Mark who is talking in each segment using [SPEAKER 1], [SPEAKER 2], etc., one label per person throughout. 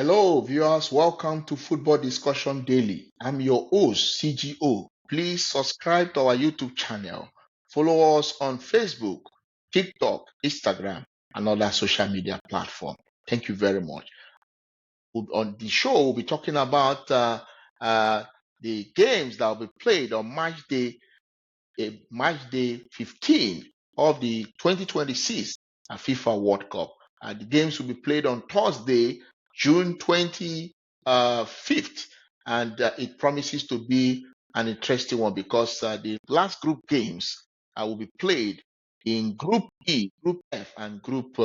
[SPEAKER 1] Hello, viewers. Welcome to Football Discussion Daily. I'm your host, CGO. Please subscribe to our YouTube channel. Follow us on Facebook, TikTok, Instagram, and other social media platforms. Thank you very much. On the show, we'll be talking about uh, the games that will be played on match day 15 of the 2026 FIFA World Cup. The games will be played on Thursday, June 25th, and it promises to be an interesting one because the last group games will be played in Group E, Group F, and Group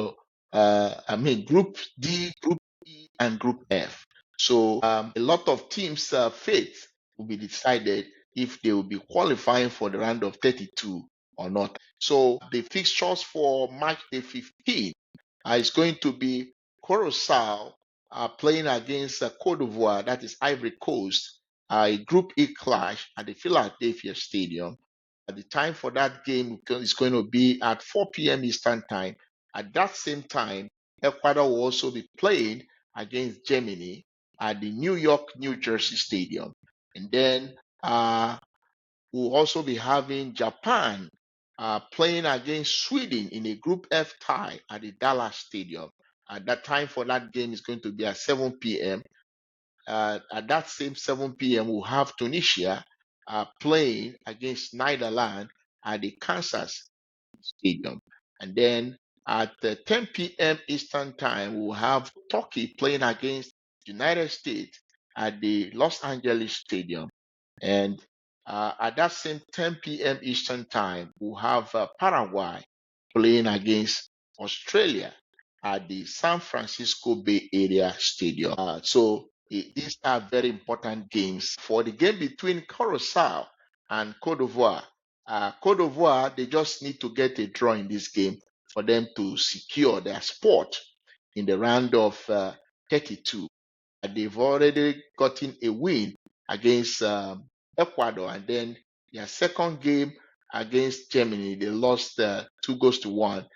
[SPEAKER 1] D, Group E, and Group F. So a lot of teams' fate will be decided if they will be qualifying for the round of 32 or not. So the fixtures for match day 15 is going to be Curacao playing against Cote d'Ivoire, that is Ivory Coast, a Group E clash at the Philadelphia Stadium. The time for that game is going to be at 4 p.m. Eastern Time. At that same time, Ecuador will also be playing against Germany at the New York, New Jersey Stadium. And then we'll also be having Japan playing against Sweden in a Group F tie at the Dallas Stadium. At that time for that game is going to be at 7 p.m. At that same 7 p.m., we'll have Tunisia playing against Netherlands at the Kansas Stadium. And then at 10 p.m. Eastern Time, we'll have Turkey playing against United States at the Los Angeles Stadium. And at that same 10 p.m. Eastern Time, we'll have Paraguay playing against Australia at the San Francisco Bay Area Stadium. These are very important games. For the game between Curacao and Cote d'Ivoire, Cote d'Ivoire, they just need to get a draw in this game for them to secure their spot in the round of 32. They've already gotten a win against Ecuador, and then their second game against Germany, they lost 2-1.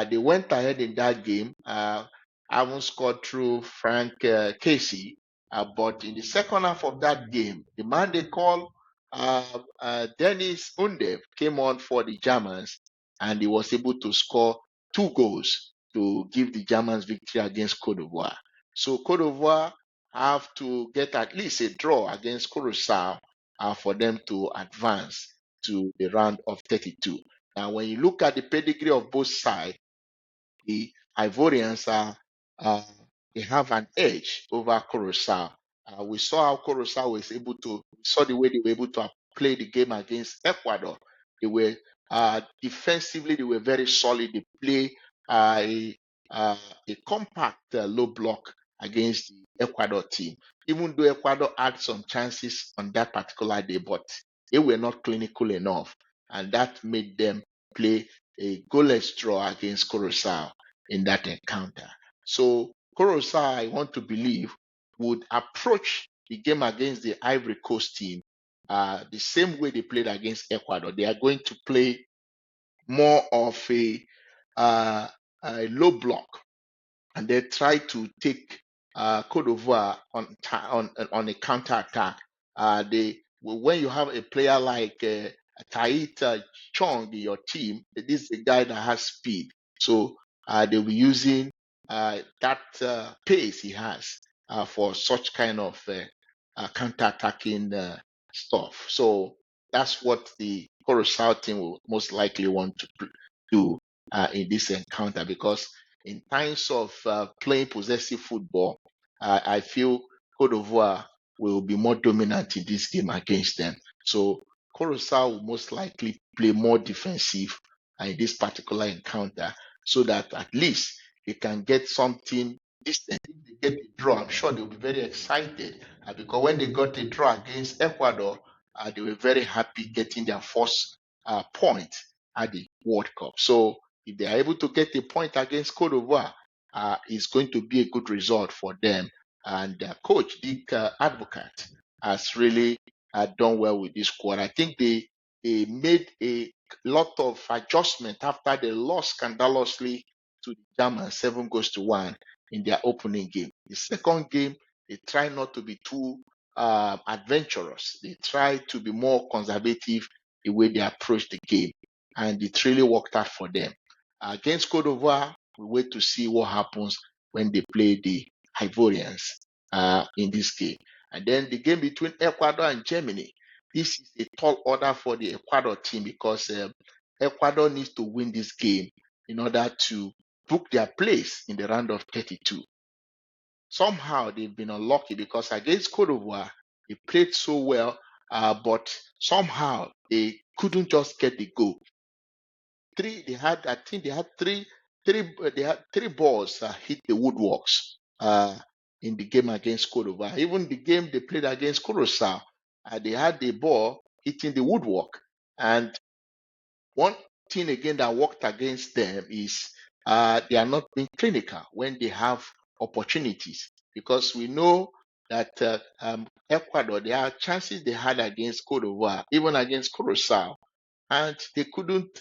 [SPEAKER 1] They went ahead in that game. Haven't scored through Frank Casey, but in the second half of that game, the man they call Dennis Undev came on for the Germans, and he was able to score 2 goals to give the Germans victory against Cote d'Ivoire. So Cote d'Ivoire have to get at least a draw against Curacao for them to advance to the round of 32. Now, when you look at the pedigree of both sides, the Ivorians they have an edge over Curacao. We saw how Curacao was able to, saw the way they were able to play the game against Ecuador. They were defensively, they were very solid. They play a compact low block against the Ecuador team. Even though Ecuador had some chances on that particular day, but they were not clinical enough, and that made them play a goalless draw against Curacao in that encounter. So Curacao, I want to believe, would approach the game against the Ivory Coast team the same way they played against Ecuador. They are going to play more of a low block, and they try to take Cote d'Ivoire on a counter attack. When you have a player like Taita Chong in your team, this is a guy that has speed. So they'll be using that pace he has for such kind of counter-attacking stuff. So that's what the Curacao team will most likely want to do in this encounter, because in times of playing possessive football, I feel Cote d'Ivoire will be more dominant in this game against them. So Curacao will most likely play more defensive in this particular encounter, so that at least they can get something distant. If they get a draw, I'm sure they'll be very excited because when they got a draw against Ecuador, they were very happy getting their first point at the World Cup. So if they are able to get a point against Cote d'Ivoire, it's going to be a good result for them. And coach Dick Advocat has really done well with this squad. I think they made a lot of adjustment after they lost scandalously to the Germans 7-1. in their opening game. The second game, they try not to be too adventurous. They try to be more conservative the way they approach the game, and it really worked out for them. Against Cote d'Ivoire, we wait to see what happens when they play the Ivorians in this game. And then the game between Ecuador and Germany. This is a tall order for the Ecuador team because Ecuador needs to win this game in order to book their place in the round of 32. Somehow they've been unlucky because against Cote d'Ivoire, they played so well, but somehow they couldn't just get the goal. I think they had three balls hit the woodworks in the game against Cote d'Ivoire. Even the game they played against Curacao, they had the ball hitting the woodwork. And one thing again that worked against them is they are not being clinical when they have opportunities, because we know that Ecuador, there are chances they had against Cote d'Ivoire, even against Curacao, and they couldn't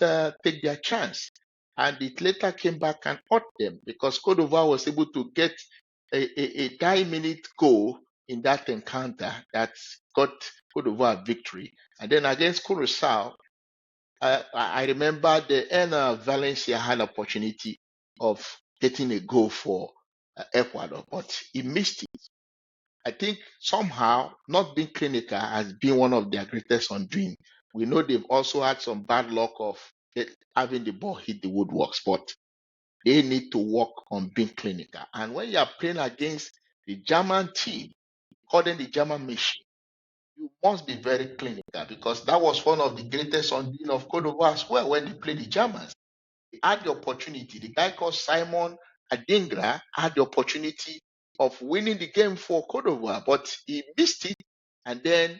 [SPEAKER 1] take their chance. And it later came back and hurt them because Cote d'Ivoire was able to get a 9-minute goal in that encounter that got Cote d'Ivoire victory. And then against Curacao, I remember the Valencia had opportunity of getting a goal for Ecuador, but he missed it. I think somehow not being clinical has been one of their greatest undoing. We know they've also had some bad luck of having the ball hit the woodworks, but they need to work on being clinical. And when you are playing against the German team, calling the German machine, you must be very clinical because that was one of the greatest undoing of Cote d'Ivoire as well when they played the Germans. They had the opportunity. The guy called Simon Adingra had the opportunity of winning the game for Cote d'Ivoire, but he missed it. And then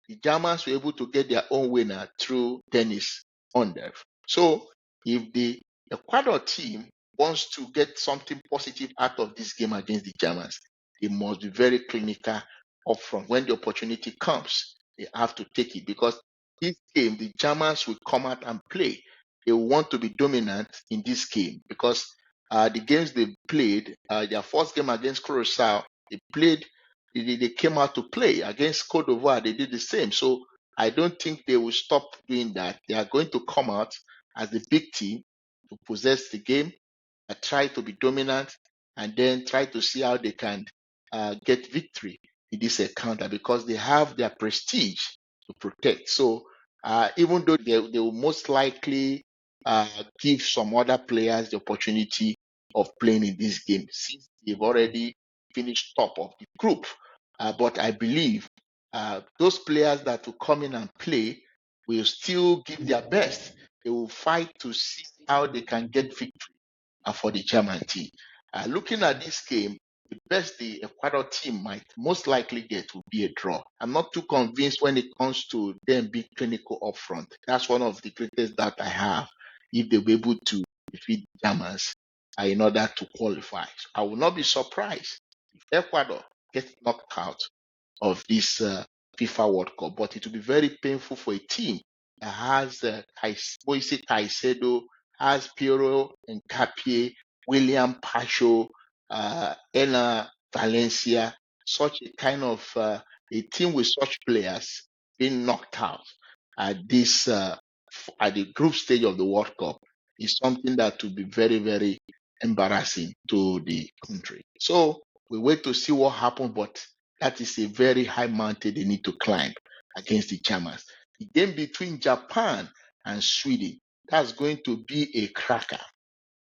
[SPEAKER 1] the Germans were able to get their own winner through Dennis Under. So if the Ecuador team wants to get something positive out of this game against the Germans, they must be very clinical up front. When the opportunity comes, they have to take it because this game, the Germans will come out and play. They want to be dominant in this game because the games they played, their first game against Curacao, they came out to play. Against Cote d'Ivoire, they did the same. So I don't think they will stop doing that. They are going to come out as the big team to possess the game, try to be dominant, and then try to see how they can get victory in this encounter because they have their prestige to protect. So even though they will most likely give some other players the opportunity of playing in this game since they've already finished top of the group. But I believe those players that will come in and play will still give their best. They will fight to see how they can get victory for the German team. Looking at this game, the best the Ecuador team might most likely get will be a draw. I'm not too convinced when it comes to them being clinical up front. That's one of the greatest doubt I have if they'll be able to defeat the Germans in order to qualify. So I will not be surprised if Ecuador gets knocked out of this FIFA World Cup, but it will be very painful for a team that has Moise Caicedo, has Piero Nkapie, William Pacho, Ena Valencia, such a kind of a team with such players being knocked out at this at the group stage of the World Cup is something that will be very, very embarrassing to the country. So we wait to see what happens, but that is a very high mountain they need to climb against the Germans. The game between Japan and Sweden, that's going to be a cracker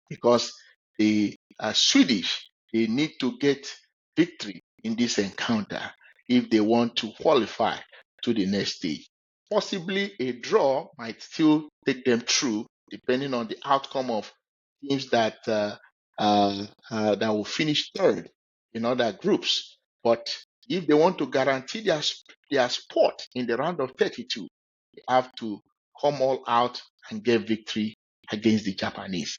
[SPEAKER 1] because the Swedish, they need to get victory in this encounter if they want to qualify to the next stage. Possibly a draw might still take them through, depending on the outcome of teams that that will finish third in other groups. But if they want to guarantee their spot in the round of 32, they have to come all out and get victory against the Japanese.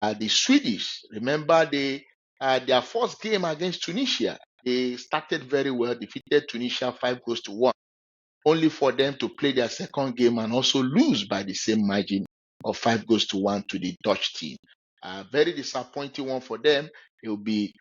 [SPEAKER 1] The Swedish, remember their first game against Tunisia, they started very well, defeated Tunisia 5-1, only for them to play their second game and also lose by the same margin of 5-1 to the Dutch team. Very disappointing one for them. It will be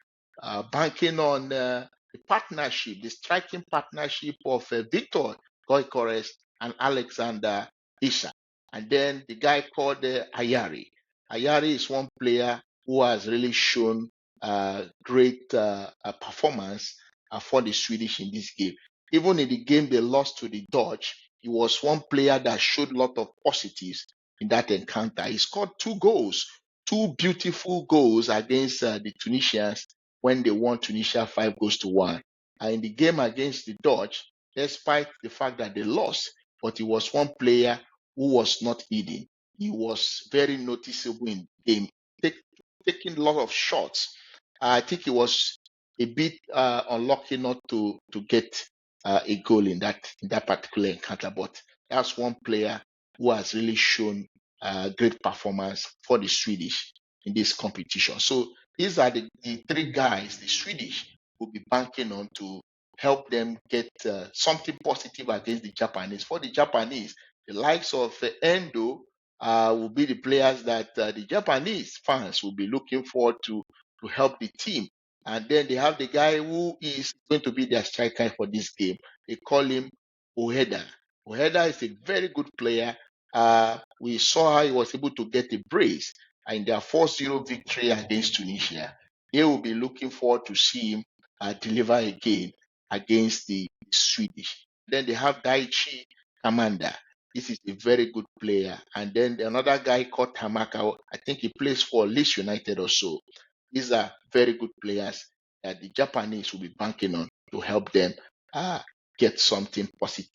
[SPEAKER 1] banking on the partnership, the striking partnership of Victor Goykores and Alexander Isak. And then the guy called Ayari. Ayari is one player who has really shown great performance for the Swedish in this game. Even in the game they lost to the Dutch, he was one player that showed a lot of positives in that encounter. He scored 2 goals, 2 beautiful goals against the Tunisians when they won Tunisia 5 goals to 1. And in the game against the Dutch, despite the fact that they lost, but he was one player who was not hidden. He was very noticeable in the game, take, taking a lot of shots. I think he was a bit unlucky not to get a goal in that particular encounter, but that's one player who has really shown great performance for the Swedish in this competition. So these are the 3 guys the Swedish will be banking on to help them get something positive against the Japanese. For the Japanese, the likes of Endo will be the players that the Japanese fans will be looking forward to help the team. And then they have the guy who is going to be their striker for this game. They call him Oeda. Oeda is a very good player. We saw how he was able to get a brace in their 4-0 victory against Tunisia. They will be looking forward to see him deliver again against the Swedish. Then they have Daichi Kamanda. This is a very good player. And then another guy called Tamaka, I think he plays for Leeds United or so. These are very good players that the Japanese will be banking on to help them uh, get something positive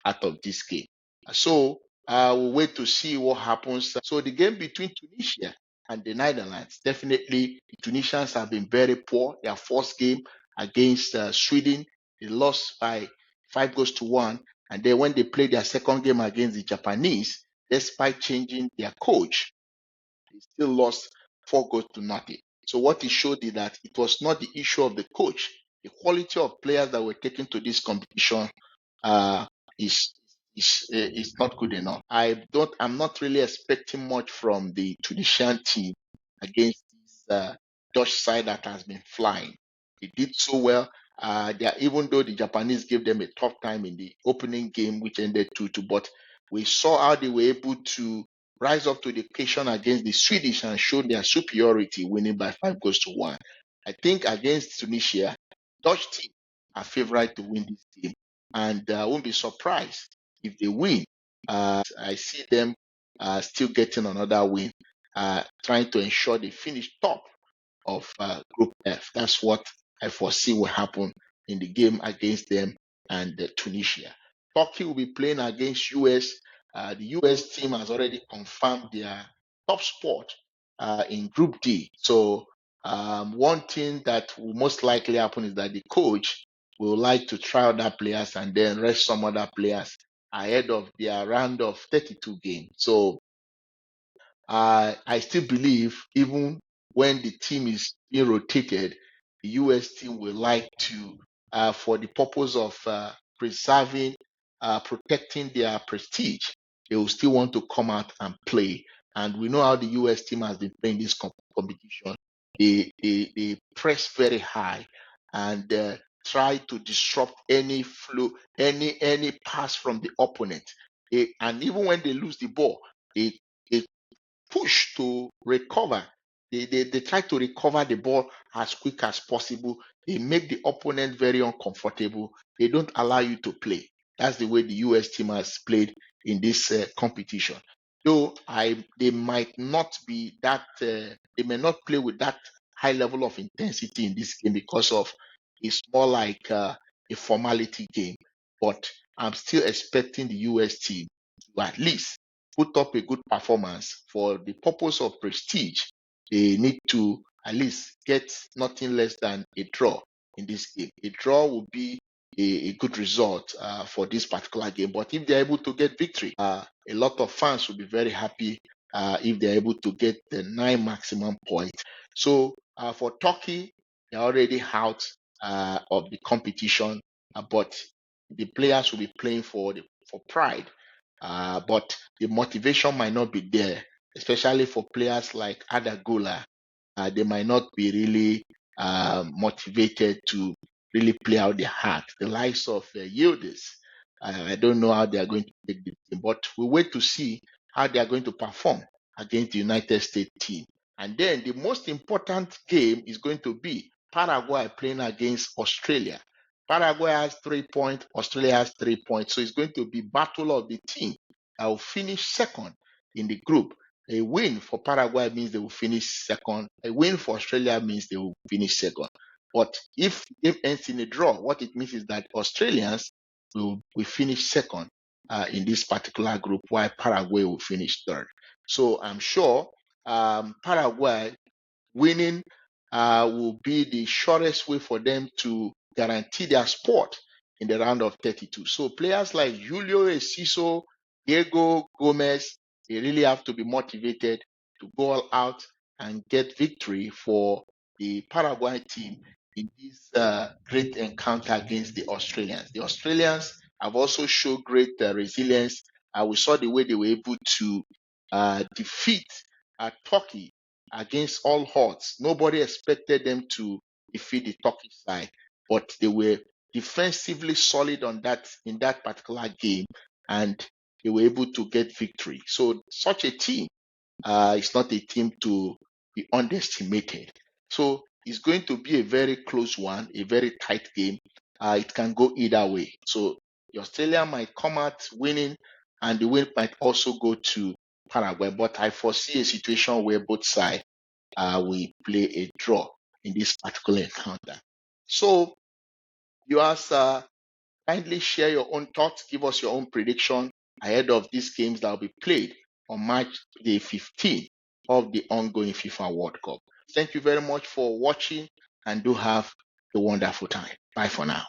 [SPEAKER 1] out of this game. So we'll wait to see what happens. So the game between Tunisia and the Netherlands, definitely the Tunisians have been very poor. Their first game against Sweden, they lost by 5 goals to 1. And then when they played their second game against the Japanese, despite changing their coach, they still lost 4 goals to 0. So what it showed is that it was not the issue of the coach. The quality of players that were taken to this competition uh, is is not good enough. I'm not really expecting much from the Tunisian team against this Dutch side that has been flying. They did so well. Even though the Japanese gave them a tough time in the opening game, which ended 2-2, but we saw how they were able to rise up to the occasion against the Swedish and show their superiority, winning by 5 goals to 1. I think against Tunisia, Dutch team are favourite to win this game, and I won't be surprised if they win. I see them still getting another win, trying to ensure they finish top of Group F. That's what I foresee will happen in the game against them and Tunisia. Turkey will be playing against US. The US team has already confirmed their top spot in Group D. So one thing that will most likely happen is that the coach will like to try other players and then rest some other players ahead of their round of 32 games. So I still believe even when the team is being rotated, the US team will like to, for the purpose of preserving, protecting their prestige, they will still want to come out and play. And we know how the US team has been playing this competition. They press very high and try to disrupt any flow, any pass from the opponent. And even when they lose the ball, they push to recover. They try to recover the ball as quick as possible. They make the opponent very uncomfortable. They don't allow you to play. That's the way the US team has played in this competition. Though they might not be that, they may not play with that high level of intensity in this game because of it's more like a formality game. But I'm still expecting the US team to at least put up a good performance for the purpose of prestige. They need to at least get nothing less than a draw in this game. A draw will be a good result for this particular game. But if they're able to get victory, a lot of fans will be very happy if they're able to get the 9 maximum points. So for Turkey, they're already out of the competition, but the players will be playing for pride. But the motivation might not be there, especially for players like Adagula. They might not be really motivated to really play out their heart. The likes of Yildiz, I don't know how they are going to take the team, but we wait to see how they are going to perform against the United States team. And then the most important game is going to be Paraguay playing against Australia. Paraguay has 3 points, Australia has 3 points. So it's going to be battle of the team. I will finish second in the group. A win for Paraguay means they will finish second. A win for Australia means they will finish second. But if it ends in a draw, what it means is that Australians will finish second in this particular group, while Paraguay will finish third. So I'm sure Paraguay winning will be the surest way for them to guarantee their spot in the round of 32. So players like Julio Enciso, Diego Gomez, they really have to be motivated to go all out and get victory for the Paraguay team in this great encounter against the Australians. The Australians have also shown great resilience. We saw the way they were able to defeat Turkey against all odds. Nobody expected them to defeat the Turkish side, but they were defensively solid on that in that particular game, and they were able to get victory. So such a team is not a team to be underestimated. So it's going to be a very close one, a very tight game. It can go either way. So the Australia might come out winning, and the win might also go to Paraguay. But I foresee a situation where both sides will play a draw in this particular encounter. So you ask, kindly share your own thoughts, give us your own prediction ahead of these games that will be played on March the 15th of the ongoing FIFA World Cup. Thank you very much for watching, and do have a wonderful time. Bye for now.